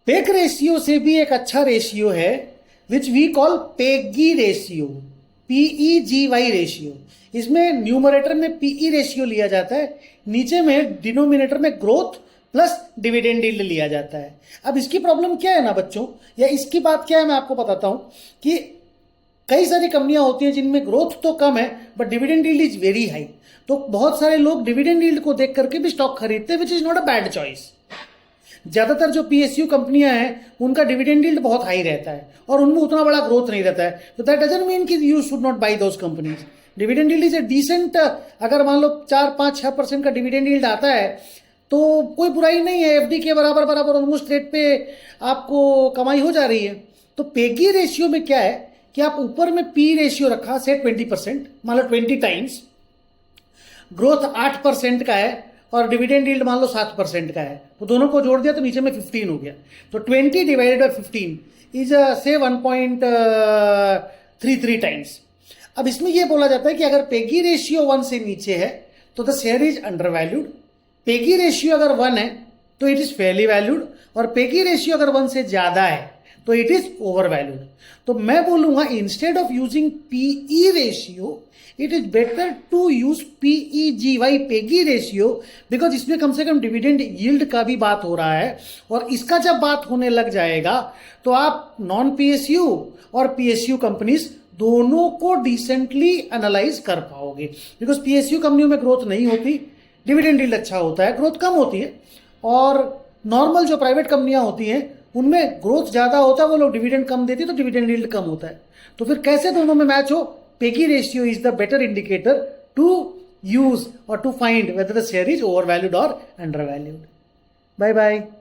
Pack ratio से भी एक अच्छा रेशियो है which we call PEGY ratio, PEGY ratio. इसमें न्यूमरेटर में पीई रेशियो लिया जाता है, नीचे में डिनोमिनेटर में ग्रोथ प्लस डिविडेंड यील्ड लिया जाता है। अब इसकी प्रॉब्लम क्या है ना बच्चों, या इसकी बात क्या है मैं आपको बताता हूं कि कई सारी कंपनियां होती हैं जिनमें ग्रोथ तो कम है but dividend yield is very high. तो बहुत सारे लोग डिविडेंड यील्ड को देख करके भी स्टॉक खरीदते हैं, which is not a bad choice. ज्यादातर जो पीएसयू कंपनियां हैं उनका डिविडेंड यील्ड बहुत हाई रहता है और उनमें उतना बड़ा ग्रोथ नहीं रहता है, तो दैट डजंट मीन कि you should not buy those companies. Dividend yield is a decent, अगर मान लो 4-5-6% का डिविडेंड यील्ड आता है तो कोई बुराई नहीं है, एफडी के बराबर बराबर ऑलमोस्ट रेट पे आपको कमाई हो जा रही है। तो पेगी रेशियो में क्या है कि आप ऊपर में पी रेशियो रखा से 20%, मान लो 20 टाइम्स, ग्रोथ 8% का है और डिविडेंड यील्ड मान लो 7% का है, तो दोनों को जोड़ दिया तो नीचे में 15 हो गया। तो 20 डिवाइडेड बाय 15 इज से 1.33 टाइम्स। अब इसमें यह बोला जाता है कि अगर पेगी रेशियो 1 से नीचे है तो the share is under valued, Peggy ratio अगर 1 है तो इट इज फेयरली वैल्यूड, और पेगी रेशियो अगर 1 से ज्यादा है तो इट इज ओवर वैल्यूड। तो मैं बोलूंगा instead of using PE ratio it is better to use PEGY PEGY ratio, because इसमें कम से कम डिविडेंड यील्ड का भी बात हो रहा है, और इसका जब बात होने लग जाएगा तो आप नॉन पीएसयू और पीएसयू कंपनीज दोनों को डिसेंटली एनालाइज कर पाओगे। बिकॉज पीएसयू कंपनियों में ग्रोथ नहीं होती, डिविडेंड यील्ड अच्छा होता है, ग्रोथ कम होती है, और नॉर्मल जो प्राइवेट कंपनियां होती हैं उनमें ग्रोथ ज्यादा होता है, वो लोग डिविडेंड कम देती है तो डिविडेंड यील्ड कम होता है। तो फिर कैसे दोनों में मैच हो? Peggy ratio is the better indicator to use or to find whether the share is overvalued or undervalued. Bye bye.